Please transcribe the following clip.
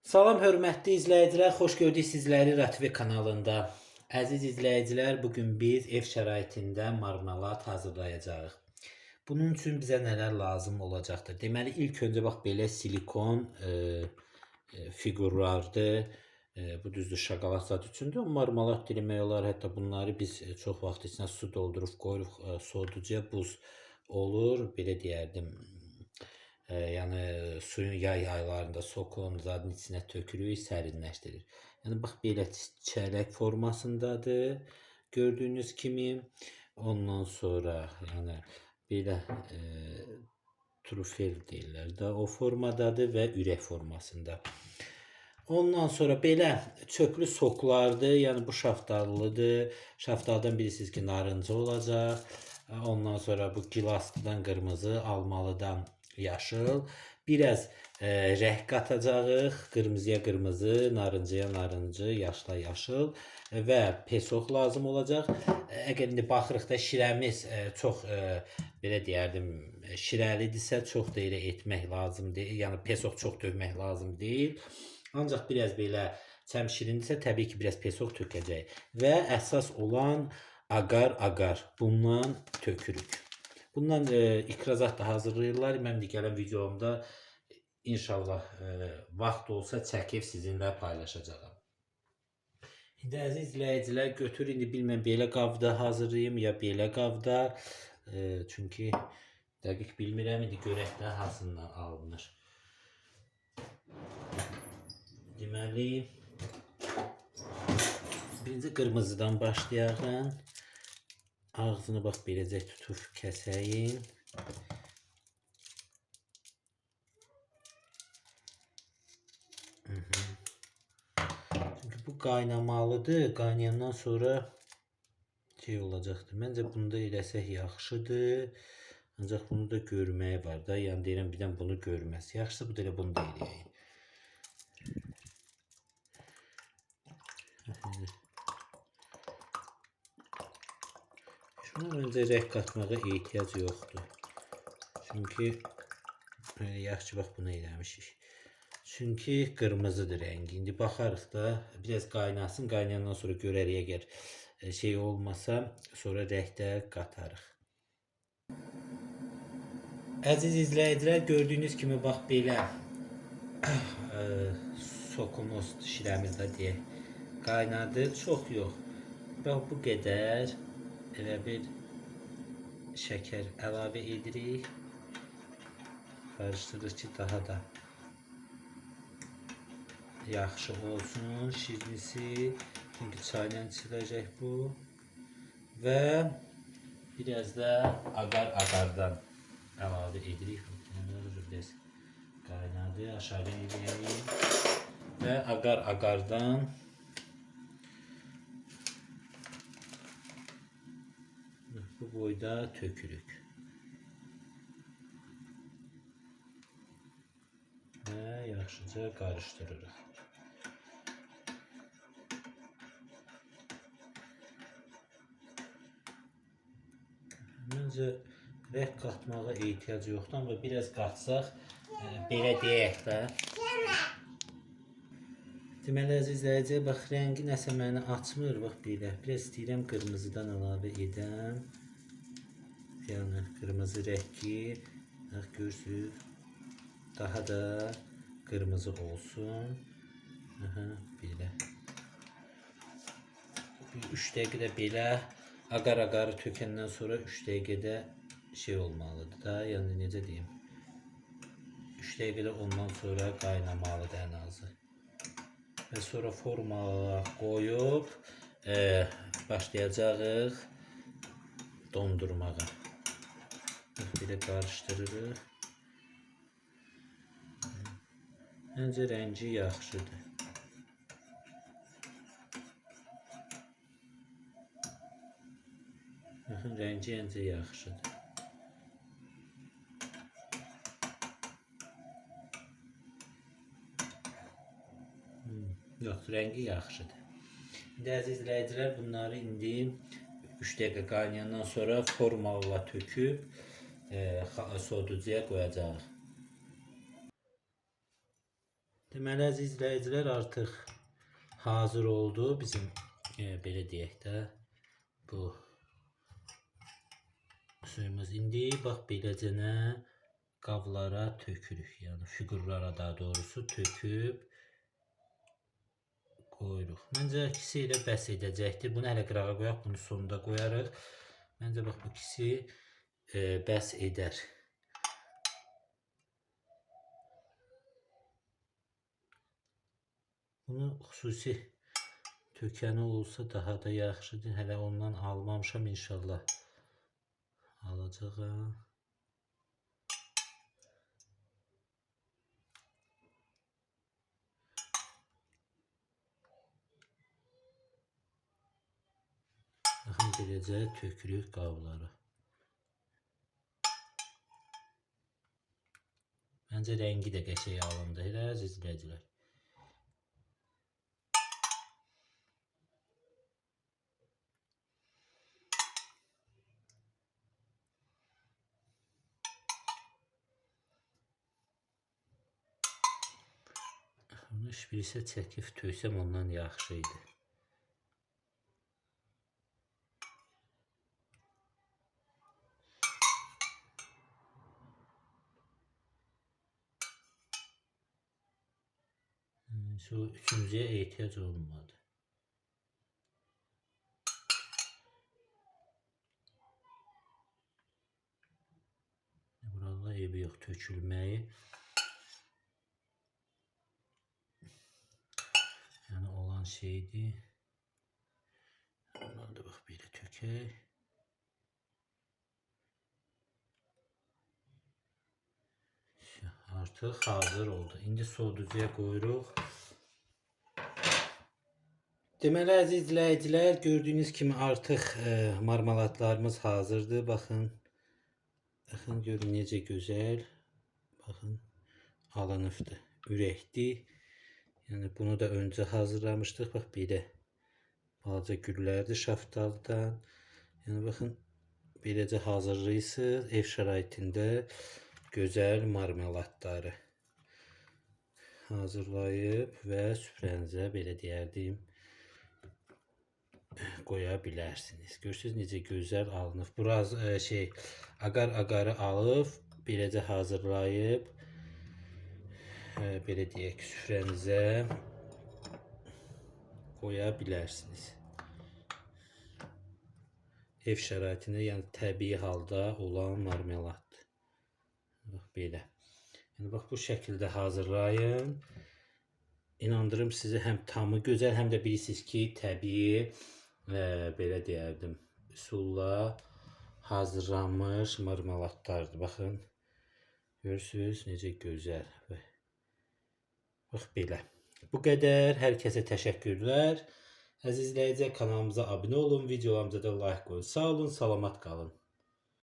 Salam hörmətli izləyicilər, xoş gördük sizləri RTV kanalında. Əziz izləyicilər, bugün biz ev şəraitində marmelat hazırlayacağıq. Bunun üçün bizə nələr lazım olacaqdır? Deməli, ilk öncə bax belə silikon fiqurlardır. Bu düzdür şokolad zad üçündür. Marmelat diləmək olar. Hətta bunları biz çox vaxt içinə su doldurub qoyuruq, soğuducuya buz olur. Belə deyərdim. Yəni suyun yay aylarında sokun zadın içinə tökürük, sərinləşdirir. Yəni bax belə çərək formasındadır. Gördüyünüz kimi. Ondan sonra yəni belə trufel deyirlər də o formadadır və ürək formasında. Ondan sonra belə çöplü soklardır. Yəni bu şaftallıdır. Şaftaldan bilirsiniz ki, narıncı olacaq. Ondan sonra bu gilasdan qırmızı, almalıdan yaşıl. Biraz rəng qatacağıq. Qırmızıya qırmızı, narıncıya narıncı, yaşla yaşıl və pesox lazım olacaq. Əgər indi baxırıq da şirəmiz çox belə deyərdim, şirəlidirsə çox da elə etmək lazım deyil. Yəni pesox çox dövmək lazım deyil. Ancaq biraz belə çəmşirindirsə təbii ki, biraz pesox tökəcək və əsas olan agar bundan tökürük. Bundan ikrazat da hazırlayırlar. Mən də gələn videomda inşallah vaxt olsa çəkib sizinlə paylaşacağam. İndi əziz izləyicilər, götür indi bilməm belə qabda hazırlayım ya belə qabda. Çünki dəqiq bilmirəm, indi görək də hansından alınır. Deməli, birinci qırmızıdan başlayaq. Ağzını bax beləcə tutub kəsəyin. Çünki bu qaynamalıdır. Qaynayandan sonra şey olacaqdır. Məncə bunda eləsək yaxşıdır. Ancaq bunu da görməyi var da. Yəni deyirəm birdən bunu görməz. Yaxşısı bu da elə bunu da eləyək. Şuna məncə rəng qatmağa ehtiyac yoxdur. Çünki yaxşı bax bunu eləmişik. Çünki qırmızıdır rəngi. İndi baxarıq da biraz qaynasın. Qaynayandan sonra görərik, əgər şey olmasa sonra rəng də qatarıq. Əziz izləyicilər, gördüyünüz kimi bax belə sokumuz, şirəmiz də deyək, qaynadı. Çox yox. Bax bu qədər elə bir şəkər əlavə edirik. Qarışdırırıq ki, daha da yaxşı olsun şirinisi. Çünki çayla içiləcək bu. Və biraz da agardan əlavə edirik. Biraz qaynadı, aşağı edeyim. Və agardan bu boyda tökürük. Və yaxşıca qarışdırırıq. Məncə rəng qatmağa ehtiyac yoxdur, amma biraz qatsaq belə deyək də. Deməli əziz izləyicilər, bax rəngi nəsə məni açmır, bax belə. Biraz istəyirəm qırmızıdan əlavə edəm. Yəni qırmızı rəngi, bax görürsünüz, daha da qırmızı olsun. Belə. 3 dəqiqədə belə agar tökəndən sonra 3 dəqiqədə şey olmalıdır da, yəni necə deyim, 3 dəqiqədə ondan sonra qaynamalıdır ən azı. Və sonra formaya qoyub başlayacağıq dondurmağa. Belə qarışdırırıq. Məncə rəngi yaxşıdır. Baxın, rəngi məncə yaxşıdır. Yox, rəngi yaxşıdır. İndi əziz izləyicilər, bunları indi 3 dəqiqə qaynayandan sonra formalla töküb soğuducuya qoyacağıq. Deməli əziz izləyicilər, artıq hazır oldu bizim belə deyək də bu suyumuz. İndi bax beləcənə qablara tökürük. Yəni fiqurlara daha doğrusu töküb qoyuruq. Məncə ikisi ilə bəs edəcəkdir. Bunu hələ qırağa qoyaq, bunu sonunda qoyarıq. Məncə bax bu ikisi bəs edər. Bunu xüsusi tökəni olsa daha da yaxşıdır. Hələ ondan almamışam, inşallah alacağam. Baxın, beləcə tökürük qablara. Məncə rəngi də qəşəng alındı, elə əziz izləyicilər. Bunu heç birisi çəkib töksəm ondan yaxşı idi. Şu üçüncüyə ehtiyac olmadı. Burada eybi yox tökülməyi. Yəni olan şeydir. Ondan da bax belə tökək. Artıq hazır oldu. İndi soğuducuya qoyuruq. Deməli əziz izləyicilər, gördüyünüz kimi artıq marmeladlarımız hazırdır. Baxın. Baxın görün necə gözəl. Baxın alınıbdır. Ürəkdir. Yəni bunu da öncə hazırlamışdıq. Bax belə balaca güllərdir şaftaldan. Yəni baxın beləcə hazırlayırsınız ev şəraitində gözəl marmeladları hazırlayıb və süfrənizə belə deyərdim qoya bilərsiniz. Görürsünüz necə gözəl alınıb. Biraz agar-agarı alıb beləcə hazırlayıb belə deyək süfrənizə qoya bilərsiniz. Ev şəraitində, yəni təbii halda olan marmeladdır. Bax belə. Yəni bax bu şəkildə hazırlayın. İnandırım sizi həm tamı gözəl, həm də bilirsiniz ki, təbii belə deyərdim üsulla hazırlanmış marmeladlardır. Baxın. Görürsünüz necə gözəl. Bax belə. Bu qədər. Hər kəsə təşəkkürlər. Əziz izləyicilər, kanalımıza abunə olun, videolarımıza da like qoyun. Sağ olun, salamat qalın.